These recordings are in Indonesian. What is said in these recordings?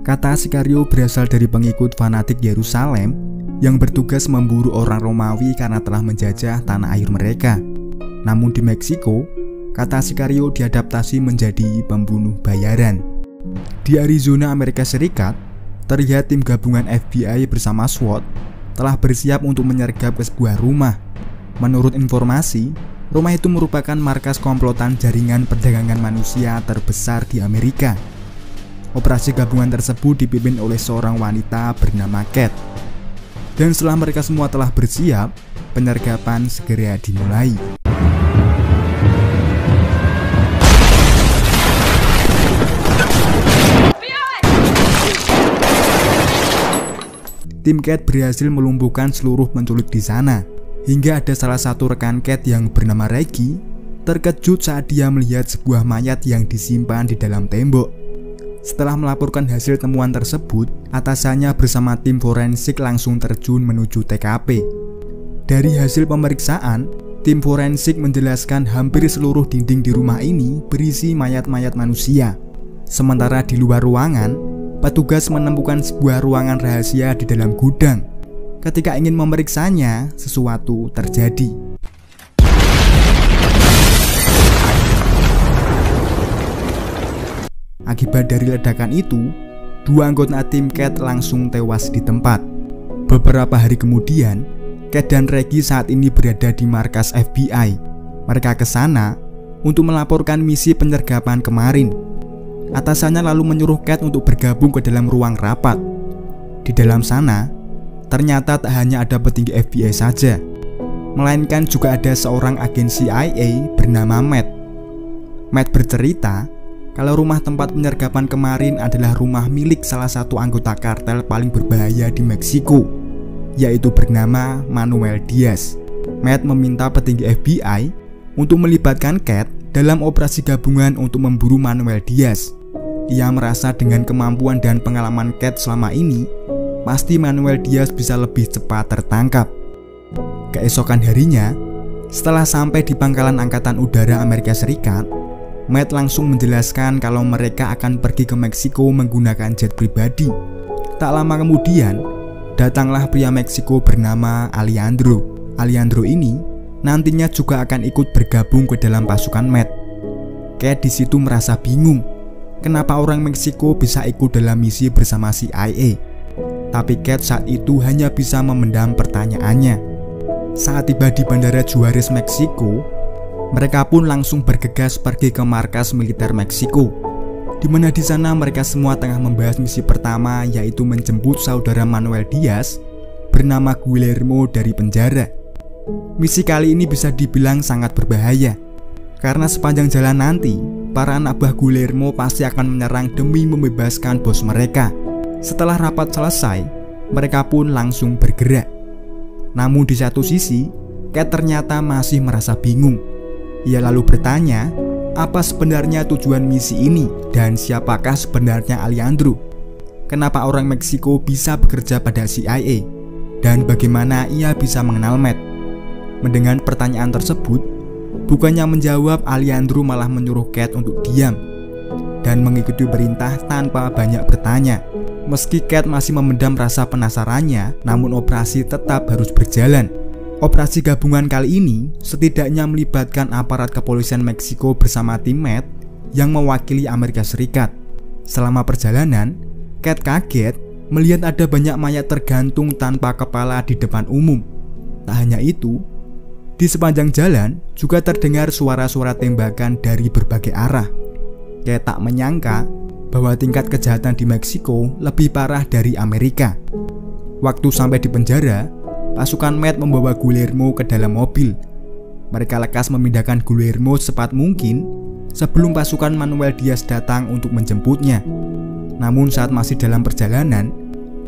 Kata Sicario berasal dari pengikut fanatik Yerusalem yang bertugas memburu orang Romawi karena telah menjajah tanah air mereka. Namun di Meksiko, kata Sicario diadaptasi menjadi pembunuh bayaran. Di Arizona, Amerika Serikat, terlihat tim gabungan FBI bersama SWAT telah bersiap untuk menyergap ke sebuah rumah. Menurut informasi, rumah itu merupakan markas komplotan jaringan perdagangan manusia terbesar di Amerika. Operasi gabungan tersebut dipimpin oleh seorang wanita bernama Kat. Dan setelah mereka semua telah bersiap, penyergapan segera dimulai. Tim Kat berhasil melumpuhkan seluruh penculik di sana, hingga ada salah satu rekan Kat yang bernama Reggie terkejut saat dia melihat sebuah mayat yang disimpan di dalam tembok. Setelah melaporkan hasil temuan tersebut, atasannya bersama tim forensik langsung terjun menuju TKP. Dari hasil pemeriksaan, tim forensik menjelaskan hampir seluruh dinding di rumah ini berisi mayat-mayat manusia. Sementara di luar ruangan, petugas menemukan sebuah ruangan rahasia di dalam gudang. Ketika ingin memeriksanya, sesuatu terjadi. Akibat dari ledakan itu, 2 anggota tim Kat langsung tewas di tempat. Beberapa hari kemudian, Kat dan Reggie saat ini berada di markas FBI. Mereka ke sana untuk melaporkan misi penyergapan kemarin. Atasannya lalu menyuruh Kat untuk bergabung ke dalam ruang rapat. Di dalam sana, ternyata tak hanya ada petinggi FBI saja, melainkan juga ada seorang agen CIA bernama Matt. Matt bercerita kalau rumah tempat penyergapan kemarin adalah rumah milik salah satu anggota kartel paling berbahaya di Meksiko, yaitu bernama Manuel Diaz. Matt meminta petinggi FBI untuk melibatkan Kat dalam operasi gabungan untuk memburu Manuel Diaz. Ia merasa dengan kemampuan dan pengalaman Kat selama ini, pasti Manuel Diaz bisa lebih cepat tertangkap. Keesokan harinya, setelah sampai di pangkalan Angkatan Udara Amerika Serikat, Matt langsung menjelaskan kalau mereka akan pergi ke Meksiko menggunakan jet pribadi. Tak lama kemudian, datanglah pria Meksiko bernama Alejandro. Alejandro ini nantinya juga akan ikut bergabung ke dalam pasukan Matt. Kat di situ merasa bingung, kenapa orang Meksiko bisa ikut dalam misi bersama CIA. Tapi Kat saat itu hanya bisa memendam pertanyaannya. Saat tiba di Bandara Juarez, Meksiko, mereka pun langsung bergegas pergi ke markas militer Meksiko, di mana di sana mereka semua tengah membahas misi pertama, yaitu menjemput saudara Manuel Diaz bernama Guillermo dari penjara. Misi kali ini bisa dibilang sangat berbahaya, karena sepanjang jalan nanti para anak buah Guillermo pasti akan menyerang demi membebaskan bos mereka. Setelah rapat selesai, mereka pun langsung bergerak. Namun di satu sisi, Kat ternyata masih merasa bingung. Ia lalu bertanya, apa sebenarnya tujuan misi ini dan siapakah sebenarnya Alejandro? Kenapa orang Meksiko bisa bekerja pada CIA? Dan bagaimana ia bisa mengenal Matt? Mendengar pertanyaan tersebut, bukannya menjawab, Alejandro malah menyuruh Kat untuk diam dan mengikuti perintah tanpa banyak bertanya. Meski Kat masih memendam rasa penasarannya, namun operasi tetap harus berjalan. Operasi gabungan kali ini setidaknya melibatkan aparat kepolisian Meksiko bersama tim Matt yang mewakili Amerika Serikat. Selama perjalanan, Kat kaget melihat ada banyak mayat tergantung tanpa kepala di depan umum. Tak hanya itu, di sepanjang jalan juga terdengar suara-suara tembakan dari berbagai arah. Kat tak menyangka bahwa tingkat kejahatan di Meksiko lebih parah dari Amerika. Waktu sampai di penjara, pasukan Matt membawa Guillermo ke dalam mobil. Mereka lekas memindahkan Guillermo secepat mungkin sebelum pasukan Manuel Diaz datang untuk menjemputnya. Namun saat masih dalam perjalanan,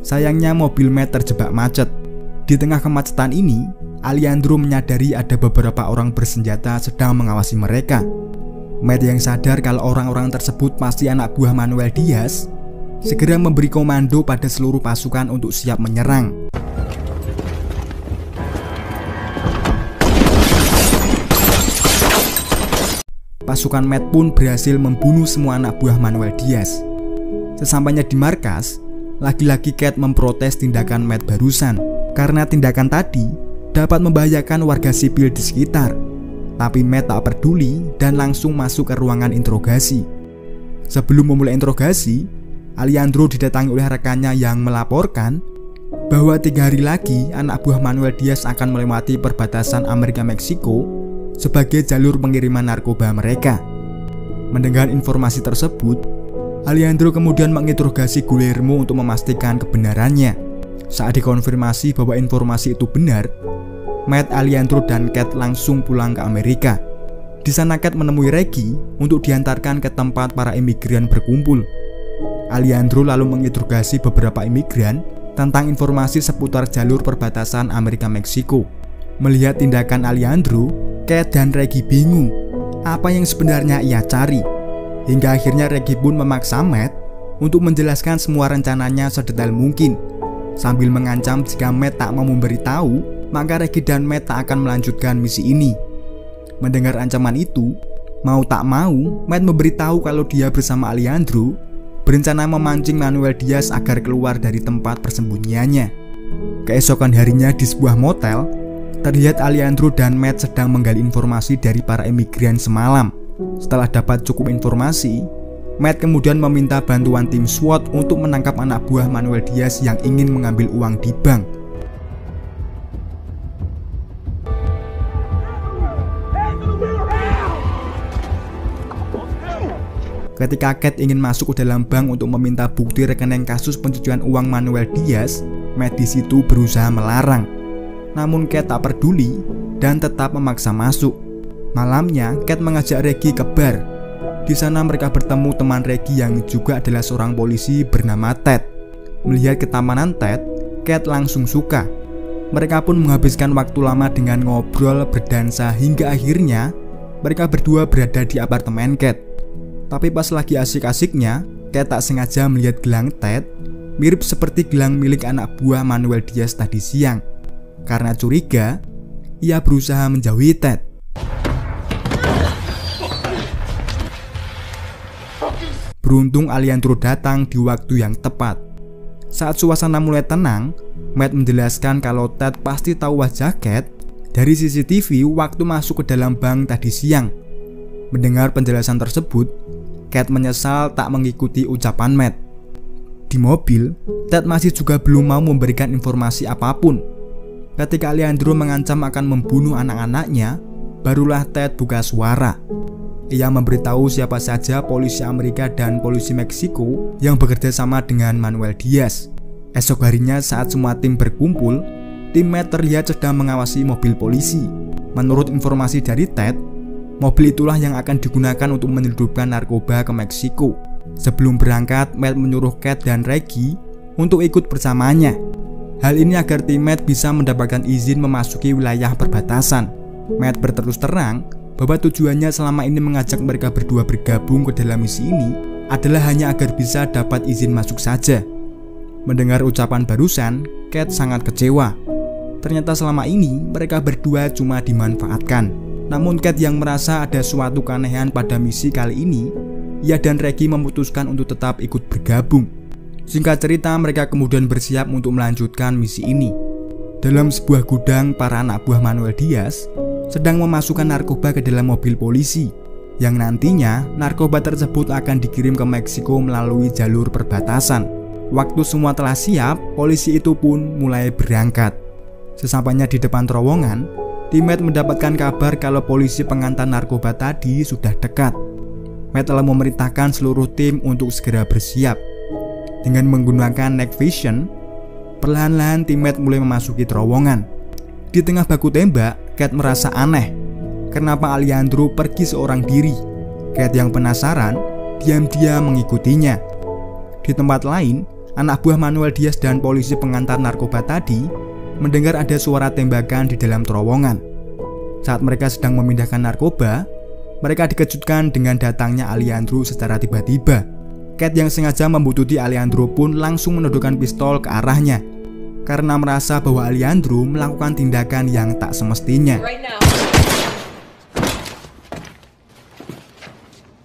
sayangnya mobil Matt terjebak macet. Di tengah kemacetan ini, Alejandro menyadari ada beberapa orang bersenjata sedang mengawasi mereka. Matt yang sadar kalau orang-orang tersebut pasti anak buah Manuel Diaz, segera memberi komando pada seluruh pasukan untuk siap menyerang. Pasukan Matt pun berhasil membunuh semua anak buah Manuel Diaz. Sesampainya di markas, lagi-lagi Kate memprotes tindakan Matt barusan karena tindakan tadi dapat membahayakan warga sipil di sekitar. Tapi Matt tak peduli dan langsung masuk ke ruangan interogasi. Sebelum memulai interogasi, Alejandro didatangi oleh rekannya yang melaporkan bahwa 3 hari lagi anak buah Manuel Diaz akan melewati perbatasan Amerika-Meksiko sebagai jalur pengiriman narkoba mereka. Mendengar informasi tersebut, Alejandro kemudian menginterogasi Guillermo untuk memastikan kebenarannya. Saat dikonfirmasi bahwa informasi itu benar, Matt, Alejandro, dan Kate langsung pulang ke Amerika. Di sana Kate menemui Reggie untuk diantarkan ke tempat para imigran berkumpul. Alejandro lalu menginterogasi beberapa imigran tentang informasi seputar jalur perbatasan Amerika-Meksiko. Melihat tindakan Alejandro, Kate dan Reggie bingung apa yang sebenarnya ia cari. Hingga akhirnya Reggie pun memaksa Matt untuk menjelaskan semua rencananya sedetail mungkin, sambil mengancam jika Matt tak mau memberitahu, maka Reggie dan Matt tak akan melanjutkan misi ini. Mendengar ancaman itu, mau tak mau Matt memberitahu kalau dia bersama Alejandro berencana memancing Manuel Diaz agar keluar dari tempat persembunyiannya. Keesokan harinya di sebuah motel, terlihat Alejandro dan Matt sedang menggali informasi dari para imigran semalam. Setelah dapat cukup informasi, Matt kemudian meminta bantuan tim SWAT untuk menangkap anak buah Manuel Diaz yang ingin mengambil uang di bank. Ketika Kate ingin masuk ke dalam bank untuk meminta bukti rekening kasus pencucian uang Manuel Diaz, Matt di situ berusaha melarang. Namun Kate tak peduli dan tetap memaksa masuk. Malamnya, Kate mengajak Reggie ke bar. Di sana mereka bertemu teman Reggie yang juga adalah seorang polisi bernama Ted. Melihat ketamanan Ted, Kate langsung suka. Mereka pun menghabiskan waktu lama dengan ngobrol, berdansa, hingga akhirnya mereka berdua berada di apartemen Kate. Tapi pas lagi asik-asiknya, Kate tak sengaja melihat gelang Ted mirip seperti gelang milik anak buah Manuel Diaz tadi siang. Karena curiga, ia berusaha menjauhi Ted. Beruntung Alejandro datang di waktu yang tepat. Saat suasana mulai tenang, Matt menjelaskan kalau Ted pasti tahu wajah Kate dari CCTV waktu masuk ke dalam bank tadi siang. Mendengar penjelasan tersebut, Kate menyesal tak mengikuti ucapan Matt. Di mobil, Ted masih juga belum mau memberikan informasi apapun. Ketika Alejandro mengancam akan membunuh anak-anaknya, barulah Ted buka suara. Ia memberitahu siapa saja polisi Amerika dan polisi Meksiko yang bekerja sama dengan Manuel Diaz. Esok harinya saat semua tim berkumpul, tim Matt terlihat sedang mengawasi mobil polisi. Menurut informasi dari Ted, mobil itulah yang akan digunakan untuk menyelundupkan narkoba ke Meksiko. Sebelum berangkat, Matt menyuruh Kate dan Reggie untuk ikut bersamanya. Hal ini agar tim Matt bisa mendapatkan izin memasuki wilayah perbatasan. Matt berterus terang bahwa tujuannya selama ini mengajak mereka berdua bergabung ke dalam misi ini adalah hanya agar bisa dapat izin masuk saja. Mendengar ucapan barusan, Kate sangat kecewa. Ternyata selama ini mereka berdua cuma dimanfaatkan. Namun Kate yang merasa ada suatu keanehan pada misi kali ini, ia dan Reggie memutuskan untuk tetap ikut bergabung. Singkat cerita, mereka kemudian bersiap untuk melanjutkan misi ini. Dalam sebuah gudang, para anak buah Manuel Diaz sedang memasukkan narkoba ke dalam mobil polisi, yang nantinya narkoba tersebut akan dikirim ke Meksiko melalui jalur perbatasan. Waktu semua telah siap, polisi itu pun mulai berangkat. Sesampainya di depan terowongan, tim Matt mendapatkan kabar kalau polisi pengantar narkoba tadi sudah dekat. Matt telah memerintahkan seluruh tim untuk segera bersiap. Dengan menggunakan night vision, perlahan-lahan tim Matt mulai memasuki terowongan. Di tengah baku tembak, Kate merasa aneh. Kenapa Alejandro pergi seorang diri? Kate yang penasaran, diam-diam mengikutinya. Di tempat lain, anak buah Manuel Diaz dan polisi pengantar narkoba tadi mendengar ada suara tembakan di dalam terowongan. Saat mereka sedang memindahkan narkoba, mereka dikejutkan dengan datangnya Alejandro secara tiba-tiba. Kate yang sengaja membuntuti Alejandro pun langsung menodongkan pistol ke arahnya karena merasa bahwa Alejandro melakukan tindakan yang tak semestinya.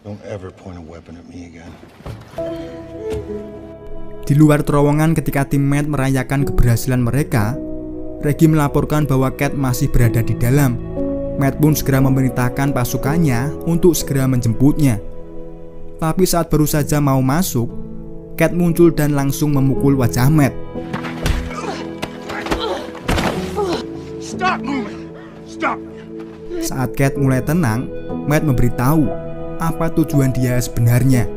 Don't ever point a weapon at me again. Di luar terowongan ketika tim Matt merayakan keberhasilan mereka, Reggie melaporkan bahwa Cat masih berada di dalam. Matt pun segera memerintahkan pasukannya untuk segera menjemputnya. Tapi saat baru saja mau masuk, Cat muncul dan langsung memukul wajah Matt. Saat Cat mulai tenang, Matt memberitahu apa tujuan dia sebenarnya.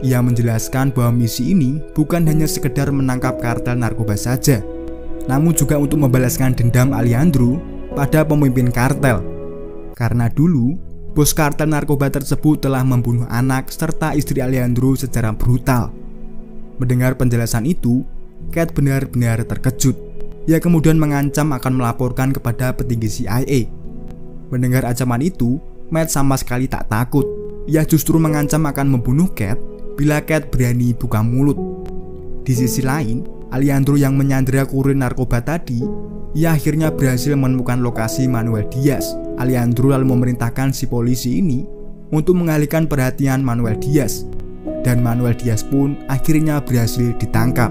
Ia menjelaskan bahwa misi ini bukan hanya sekedar menangkap kartel narkoba saja, namun juga untuk membalaskan dendam Alejandro pada pemimpin kartel. Karena dulu, bos kartel narkoba tersebut telah membunuh anak serta istri Alejandro secara brutal. Mendengar penjelasan itu, Cat benar-benar terkejut. Ia kemudian mengancam akan melaporkan kepada petinggi CIA. Mendengar ancaman itu, Matt sama sekali tak takut. Ia justru mengancam akan membunuh Cat bila Cat berani buka mulut. Di sisi lain, Alejandro yang menyandera kurir narkoba tadi, ia akhirnya berhasil menemukan lokasi Manuel Diaz. Alejandro lalu memerintahkan si polisi ini untuk mengalihkan perhatian Manuel Diaz, dan Manuel Diaz pun akhirnya berhasil ditangkap.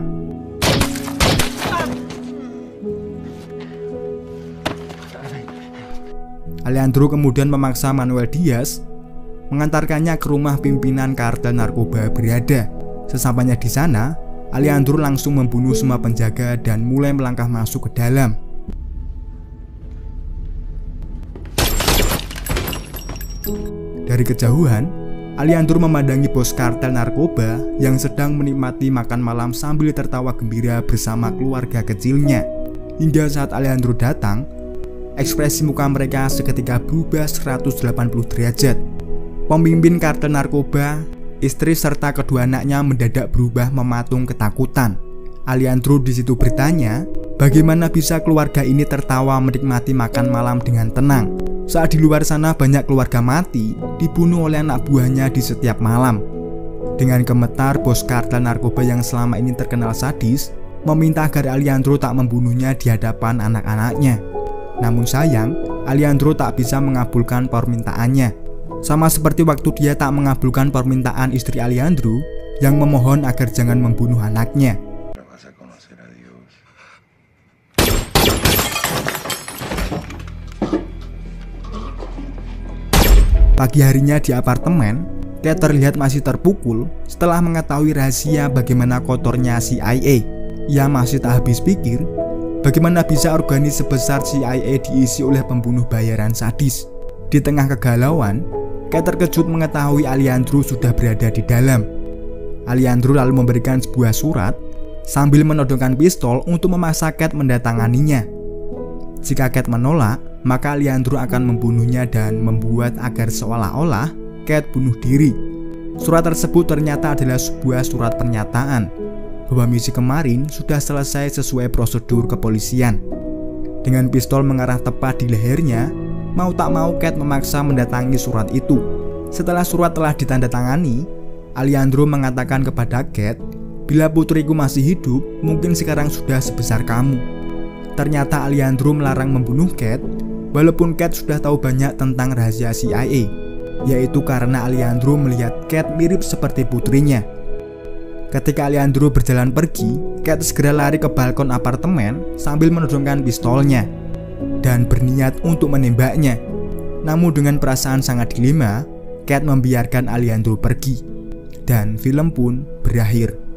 Alejandro kemudian memaksa Manuel Diaz mengantarkannya ke rumah pimpinan kartel narkoba berada. Sesampainya di sana, Alejandro langsung membunuh semua penjaga dan mulai melangkah masuk ke dalam. Dari kejauhan, Alejandro memandangi bos kartel narkoba yang sedang menikmati makan malam sambil tertawa gembira bersama keluarga kecilnya. Hingga saat Alejandro datang, ekspresi muka mereka seketika berubah 180 derajat. Pemimpin kartel narkoba, istri serta kedua anaknya mendadak berubah mematung ketakutan. Alejandro di situ bertanya, bagaimana bisa keluarga ini tertawa menikmati makan malam dengan tenang, saat di luar sana banyak keluarga mati, dibunuh oleh anak buahnya di setiap malam. Dengan gemetar, bos kartel narkoba yang selama ini terkenal sadis meminta agar Alejandro tak membunuhnya di hadapan anak-anaknya. Namun sayang, Alejandro tak bisa mengabulkan permintaannya. Sama seperti waktu dia tak mengabulkan permintaan istri Alejandro yang memohon agar jangan membunuh anaknya. Pagi harinya di apartemen, Cat terlihat masih terpukul setelah mengetahui rahasia bagaimana kotornya CIA. Ia masih tak habis pikir, bagaimana bisa organisasi sebesar CIA diisi oleh pembunuh bayaran sadis. Di tengah kegalauan, Cat terkejut mengetahui Alejandro sudah berada di dalam. Alejandro lalu memberikan sebuah surat sambil menodongkan pistol untuk memaksa Cat mendatanganinya. Jika Cat menolak, maka Alejandro akan membunuhnya dan membuat agar seolah-olah Cat bunuh diri. Surat tersebut ternyata adalah sebuah surat pernyataan bahwa misi kemarin sudah selesai sesuai prosedur kepolisian. Dengan pistol mengarah tepat di lehernya, mau tak mau Cat memaksa mendatangi surat itu. Setelah surat telah ditandatangani, Alejandro mengatakan kepada Cat, bila putriku masih hidup, mungkin sekarang sudah sebesar kamu. Ternyata Alejandro melarang membunuh Cat, walaupun Cat sudah tahu banyak tentang rahasia CIA, yaitu karena Alejandro melihat Cat mirip seperti putrinya. Ketika Alejandro berjalan pergi, Cat segera lari ke balkon apartemen sambil menodongkan pistolnya dan berniat untuk menembaknya. Namun dengan perasaan sangat dilema, Cat membiarkan Alejandro pergi, dan film pun berakhir.